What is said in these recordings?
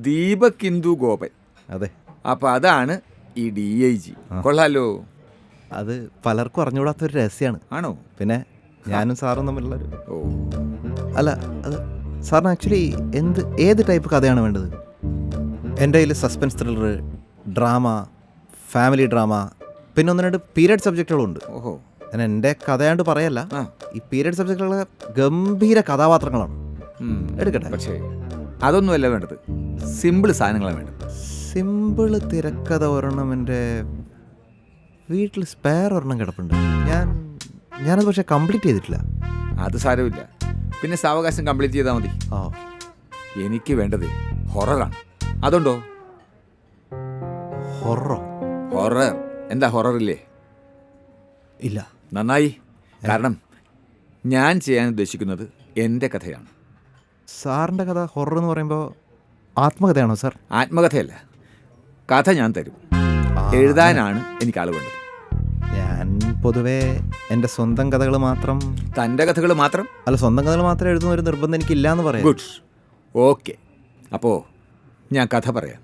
ദീപക് ഇന്ദു ഗോപൻ. അതെ. അപ്പം അതാണ് ഈ DIG. കൊള്ളാലോ. അത് പലർക്കും അറിഞ്ഞുകൂടാത്തൊരു രഹസ്യമാണ്. ആണോ? പിന്നെ ഞാനും സാറും തമ്മിലുള്ളൊരു ഓ അല്ല, അത് സാറിന് ആക്ച്വലി ഏത് ടൈപ്പ് കഥയാണ് വേണ്ടത്? എൻ്റെ കയ്യിൽ suspense thriller, drama, family drama, പിന്നെ 1-2 പീരിയഡ് സബ്ജക്റ്റുകളുണ്ട്. ഓഹോ. ഞാൻ എൻ്റെ കഥയാണ്ട് പറയല്ല, ഈ പീരിയഡ് സബ്ജക്റ്റുകളെ ഗംഭീര കഥാപാത്രങ്ങളാണ്. എടുക്കട്ടെ? പക്ഷേ അതൊന്നുമല്ല വേണ്ടത്, സിമ്പിൾ സാധനങ്ങളാണ് വേണ്ടത്. സിമ്പിൾ തിരക്കഥ ഒരെണ്ണം എൻ്റെ വീട്ടിൽ സ്പെയർ ഒരെണ്ണം കിടപ്പുണ്ട്. ഞാനത് പക്ഷേ കംപ്ലീറ്റ് ചെയ്തിട്ടില്ല. അത് സാരമില്ല, പിന്നെ സാവകാശം കംപ്ലീറ്റ് ചെയ്താൽ മതി. എനിക്ക് വേണ്ടത് ഹൊററാണ്. അതുണ്ടോ? ഹൊറർ എന്താ, ഹൊറർ ഇല്ലേ? ഇല്ല. നന്നായി. കാരണം ഞാൻ ചെയ്യാൻ ഉദ്ദേശിക്കുന്നത് എൻ്റെ കഥയാണ്. സാറിൻ്റെ കഥ ഹൊറർ എന്ന് പറയുമ്പോൾ ആത്മകഥയാണോ സാർ? ആത്മകഥയല്ല, കഥ ഞാൻ തരും. എഴുതാനാണ് എനിക്ക് ആൾ വേണ്ടത്. ഞാൻ പൊതുവേ എൻ്റെ സ്വന്തം കഥകൾ മാത്രം. തൻ്റെ കഥകൾ മാത്രം? അല്ല, സ്വന്തം കഥകൾ മാത്രം എഴുതുന്ന ഒരു നിർബന്ധം എനിക്കില്ല എന്ന് പറയാം. Good, okay. അപ്പോൾ ഞാൻ കഥ പറയാം.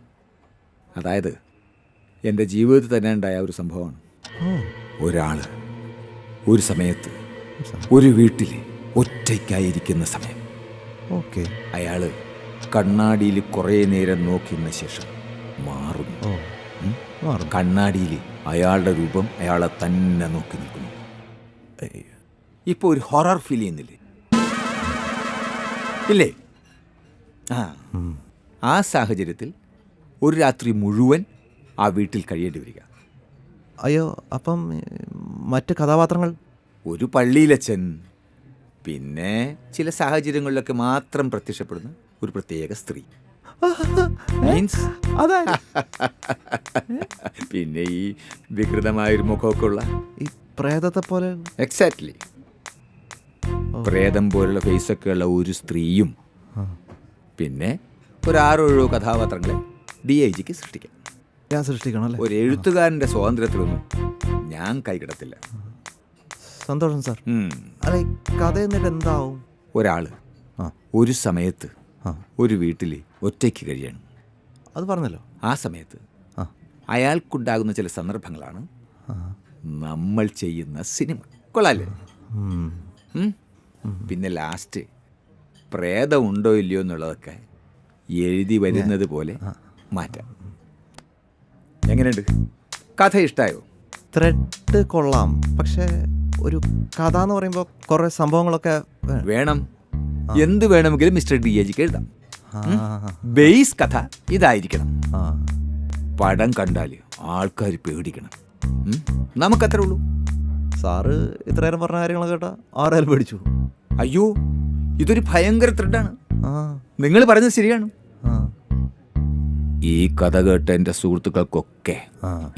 അതായത് എൻ്റെ ജീവിതത്തിൽ തന്നെ ഉണ്ടായ ഒരു സംഭവമാണ്. ഒരാൾ ഒരു സമയത്ത് ഒരു വീട്ടിൽ ഒറ്റയ്ക്കായിരിക്കുന്ന സമയം. ഓക്കെ. അയാൾ കണ്ണാടിയിൽ കുറേ നേരം നോക്കിയതിന് ശേഷം മാറുന്നു. കണ്ണാടിയിൽ അയാളുടെ രൂപം അയാളെ തന്നെ നോക്കി നിൽക്കുന്നു. ഇപ്പോൾ ഒരു ഹൊറർ ഫീൽ ചെയ്യുന്നില്ലേ? ഇല്ലേ? ആ സാഹചര്യത്തിൽ ഒരു രാത്രി മുഴുവൻ ആ വീട്ടിൽ കഴിയേണ്ടി വരിക. അയ്യോ, അപ്പം മറ്റ് കഥാപാത്രങ്ങൾ? ഒരു പള്ളിയിലച്ഛൻ, പിന്നെ ചില സാഹചര്യങ്ങളിലൊക്കെ മാത്രം പ്രത്യക്ഷപ്പെടുന്ന ഒരു പ്രത്യേക സ്ത്രീ. മീൻസ് പിന്നെ ഈ വികൃതമായൊരു മുഖമൊക്കെ ഉള്ള ഈ പ്രേതത്തെ പോലെ. എക്സാക്ട്ലി, പ്രേതം പോലുള്ള ഫേസൊക്കെ ഉള്ള ഒരു സ്ത്രീയും പിന്നെ ഒരു 6-7 കഥാപാത്രങ്ങളെ DIGക്ക് സൃഷ്ടിക്കാം. ഞാൻ സൃഷ്ടിക്കണം അല്ലേ? ഒരു എഴുത്തുകാരൻ്റെ സ്വാതന്ത്ര്യത്തിലൊന്നും ഞാൻ കൈകിടത്തില്ല. സന്തോഷം സാർ. അല്ലെ, കഥ എന്നിട്ട് എന്താവും? ഒരാൾ ഒരു സമയത്ത് ഒരു വീട്ടിൽ ഒറ്റയ്ക്ക് കഴിയാണ്. അത് പറഞ്ഞല്ലോ. ആ സമയത്ത് അയാൾക്കുണ്ടാകുന്ന ചില സന്ദർഭങ്ങളാണ് നമ്മൾ ചെയ്യുന്ന സിനിമ. കൊള്ളാല്ലേ? പിന്നെ ലാസ്റ്റ് പ്രേതം ഉണ്ടോ ഇല്ലയോ എന്നുള്ളതൊക്കെ എഴുതി വരുന്നത് പോലെ മാറ്റാം. എങ്ങനെയുണ്ട്? കഥ ഇഷ്ടമായോ? ത്രെഡ് കൊള്ളാം, പക്ഷേ ഒരു കഥ എന്ന് പറയുമ്പോൾ കുറേ സംഭവങ്ങളൊക്കെ വേണം. എന്ത് വേണമെങ്കിലും മിസ്റ്റർ DIGക്ക് എഴുതാം. ബേസ് കഥ ഇതായിരിക്കണം. പടം കണ്ടാൽ ആൾക്കാർ പേടിക്കണം. നമുക്കത്രേ ഉള്ളൂ. സാറ് ഇത്രയേരം പറഞ്ഞ കാര്യങ്ങൾ കേട്ടാ ആരായാലും പേടിച്ചു. അയ്യോ, ഇതൊരു ഭയങ്കര ത്രെഡാണ്. നിങ്ങൾ പറഞ്ഞത് ശരിയാണ്. ഈ കഥ കേട്ട എൻ്റെ സുഹൃത്തുക്കൾക്കൊക്കെ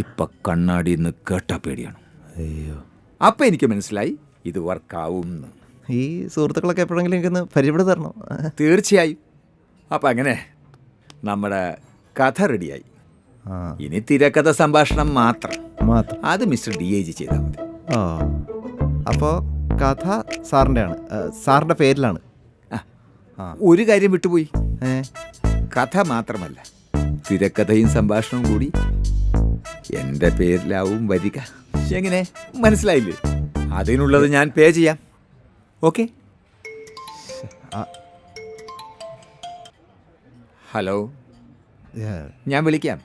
ഇപ്പൊ കണ്ണാടിയിൽ നിന്ന് കേട്ടാ പേടിയാണ്. അയ്യോ, അപ്പം എനിക്ക് മനസ്സിലായി ഇത് വർക്കാവും. ഈ സുഹൃത്തുക്കളൊക്കെ എപ്പോഴെങ്കിലും എനിക്കൊന്ന് പരിചയപ്പെടുത്തി തരണം. തീർച്ചയായും. അപ്പം അങ്ങനെ നമ്മുടെ കഥ റെഡിയായി. ഇനി തിരക്കഥ സംഭാഷണം മാത്രം. അത് മിസ്റ്റർ DIG ചെയ്താൽ മതി. അപ്പോൾ കഥ സാറിൻ്റെ ആണ്, സാറിൻ്റെ പേരിലാണ്. ഒരു കാര്യം വിട്ടുപോയി. കഥ മാത്രമല്ല, തിരക്കഥയും സംഭാഷണവും കൂടി എൻ്റെ പേരിലാവും വരിക. എങ്ങനെ, മനസ്സിലായില്ലേ? അതിനുള്ളത് ഞാൻ പേ ചെയ്യാം. ഓക്കെ. ഹലോ, ഞാൻ വിളിക്കാം.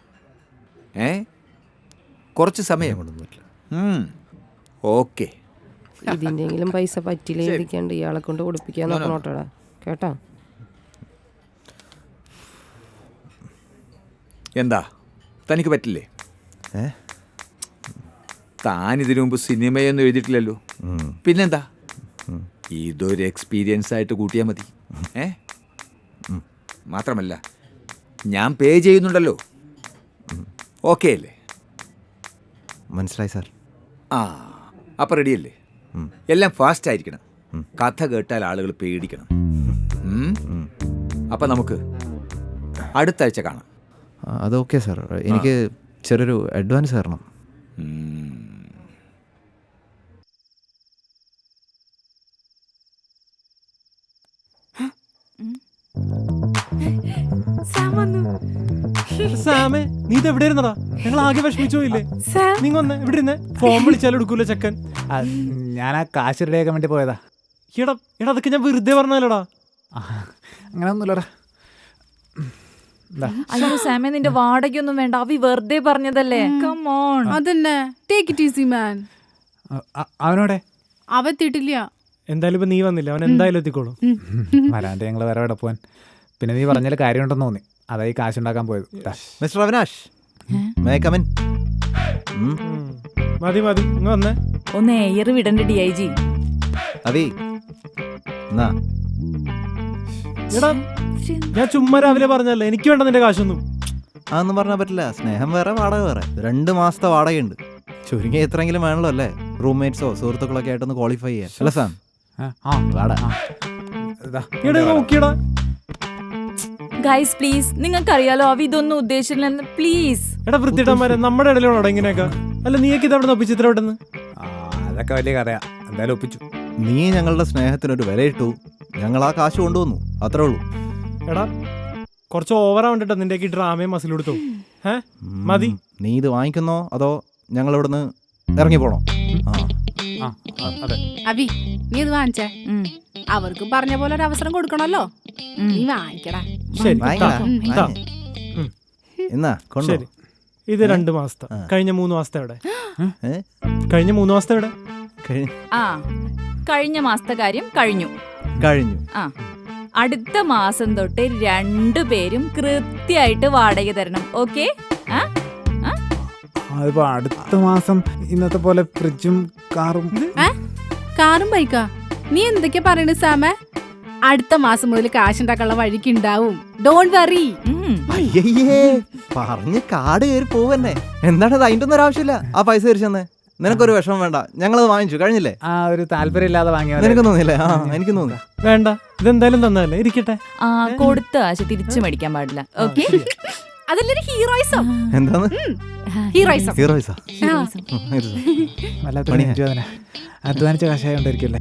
കുറച്ച് സമയം. ഓക്കെ. ഇതിൻ്റെങ്കിലും പൈസ പറ്റില്ല ഇരിക്കാണ്ട് ഇയാളെ കൊണ്ട് കൊടുപ്പിക്കാൻ നോക്കണോട്ടോടാ, കേട്ടോ? എന്താ, തനിക്ക് പറ്റില്ലേ? താൻ ഇതിനു മുമ്പ് സിനിമയൊന്നും എഴുതിയിട്ടില്ലല്ലോ. പിന്നെന്താ, ഇതൊരു എക്സ്പീരിയൻസ് ആയിട്ട് കൂട്ടിയാൽ മതി. മാത്രമല്ല ഞാൻ പേ ചെയ്യുന്നുണ്ടല്ലോ. ഓക്കെ അല്ലേ? മനസ്സിലായി സാർ. അപ്പം റെഡിയല്ലേ? എല്ലാം ഫാസ്റ്റ് ആയിരിക്കണം. കഥ കേട്ടാൽ ആളുകൾ പേടിക്കണം. അപ്പം നമുക്ക് അടുത്ത ആഴ്ച കാണാം. അതൊക്കെ സാർ. എനിക്ക് ചെറിയൊരു അഡ്വാൻസ് തരണം. സാമേ നീ ഇത് എവിടെ ഇരുന്നടാ? ഞങ്ങൾ ആകെ വിഷമിച്ചു പോയില്ലേ? നീ വന്ന് ഇവിടെ ഇരുന്നേ. ഫോൺ വിളിച്ചാലും എടുക്കൂല ചെക്കൻ. ഞാൻ ആ കാശ് റെഡിയാക്കാൻ വേണ്ടി പോയതാ. എടാ എടാ അതൊക്കെ ഞാൻ വെറുതെ പറഞ്ഞാലടാ. അങ്ങനെ ഒന്നുമില്ലടാ. അയ്യോ സാമേ, നിന്റെ വാടകയൊന്നും വേണ്ട, അവി വെറുതെ പറഞ്ഞതല്ലേ. Come on. അതന്നെ, ടേക്ക് ഇറ്റ് ഈസി മാൻ. അവനോടെ അവ എത്തിയിട്ടില്ല. എന്തായാലും ഇപ്പൊ നീ വന്നില്ല, അവൻ എന്തായാലും എത്തിക്കോളും. വരാണ്ട് ഞങ്ങൾ വേറെ എവിടെ പോവാൻ. പിന്നെ നീ പറഞ്ഞാൽ കാര്യമുണ്ടെന്ന് തോന്നി, അതായി കാശുണ്ടാക്കാൻ പോയത്. Mister Avinash, may come in? മതി മതി, ഇങ്ങ് വന്നേ. ഒന്ന് എയർ വിടണ്ട DIG. അതി എന്നാ എടാ ഞാൻ ചുമ്മാ രാവിലെ പറഞ്ഞല്ലേ, എനിക്ക് വേണ്ട നിന്റെ കാശൊന്നും. അതൊന്നും പറഞ്ഞാൽ പറ്റില്ല. സ്നേഹം വേറെ, വാടക വേറെ. 2 മാസത്തെ വാടകയുണ്ട്. ചുരുങ്ങി എത്രയെങ്കിലും വേണല്ലോ അല്ലേ? റൂംമേറ്റ്സോ സുഹൃത്തുക്കളൊക്കെ ആയിട്ടൊന്ന് ക്വാളിഫൈ ചെയ്യാം അല്ലേ സാം? എടാ നോക്കിയടാ. ഗൈസ് പ്ലീസ്, നിങ്ങൾക്കറിയാലോ അവ ഇതൊന്നും ഉദ്ദേശിച്ചില്ലെന്ന്. പ്ലീസ്. എടാ വൃത്തിയിട്ടന്മാരെ, നമ്മുടെ ഇടയിലോടാ ഇങ്ങനെയൊക്കെ. അല്ല നീയൊക്കെ ഇത് അവിടെ നിന്ന് ഒപ്പിച്ച് ഇത്ര പെട്ടെന്ന്? അതൊക്കെ വലിയ കഥയാ. എന്തായാലും ഒപ്പിച്ചു. നീ ഞങ്ങളുടെ സ്നേഹത്തിനൊരു വിലയിട്ടു, ഞങ്ങൾ ആ കാശ് കൊണ്ടുവന്നു, അത്രേ ഉള്ളൂ. എടാ കുറച്ച് ഓവറാവണ്ടിട്ടോ നിന്റെയൊക്കെ ഡ്രാമയും മസിൽ കൊടുത്തു. മതി. നീ ഇത് വാങ്ങിക്കുന്നോ അതോ ഞങ്ങൾ ഇവിടുന്ന് ഇറങ്ങി പോണോ? അതെ. അഭി, നീ ഇത് വാങ്ങിച്ചേ. അവർക്കും പറഞ്ഞ പോലെ ഒരു അവസരം കൊടുക്കണല്ലോ. നീ വാങ്ങിക്കടാ. ശരി വാങ്ങിക്കടാ, താ. വാങ്ങ്. എന്നാ കൊണ്ടോ. ശരി, ഇത് 2 മാസത്തെ. കഴിഞ്ഞ 3 മാസത്തെ എവിടെ? ഏ? കഴിഞ്ഞ 3 മാസത്തെ എവിടെ? ആ, കഴിഞ്ഞ മാസത്തെ കാര്യം കഴിഞ്ഞു. കഴിഞ്ഞു. അടുത്ത മാസം തൊട്ട് 2 പേരും കൃത്യമായിട്ട് വാടക തരണം. ഓക്കെ? അതിപ്പോ അടുത്ത മാസം ഇന്നത്തെ പോലെ ഫ്രിഡ്ജും കാറും. കാറും ബൈക്കാ? നീ എന്തൊക്കെയാ പറയണേ സാമേ? അടുത്ത മാസം മുതൽ കാശുണ്ടാക്കാനുള്ള വഴിക്ക് ഉണ്ടാവും. Don't worry. അയ്യേ, പറഞ്ഞ് കാട് കയറി പോവന്നെ. എന്താണ് അത്? അതിന്റെ ഒന്നും ഒരാവശ്യമില്ല. ആ പൈസ തിരിച്ചു തന്നെ. നിനക്കൊരു വിഷമം വേണ്ട, ഞങ്ങളത് വാങ്ങിച്ചു. കഴിഞ്ഞില്ലേ? ആ ഒരു താല്പര്യം ഇല്ലാതെ വാങ്ങിയ നിനക്ക് തോന്നിയില്ലേ? ആ, എനിക്ക് തോന്നി. വേണ്ട, ഇതെന്തായാലും തന്നല്ലേ, ഇരിക്കട്ടെ. ആ, കൊടുത്ത കാശ് തിരിച്ചു മേടിക്കാൻ പാടില്ല. ഓക്കെ? അതിലൊരു ഹീറോയിസം. എന്താന്ന്? ഹീറോയിസം. ഹീറോയിസാ? വല്ലാത്തൊരു അധ്വാനിച്ച കാശായോണ്ടായിരിക്കുമല്ലേ.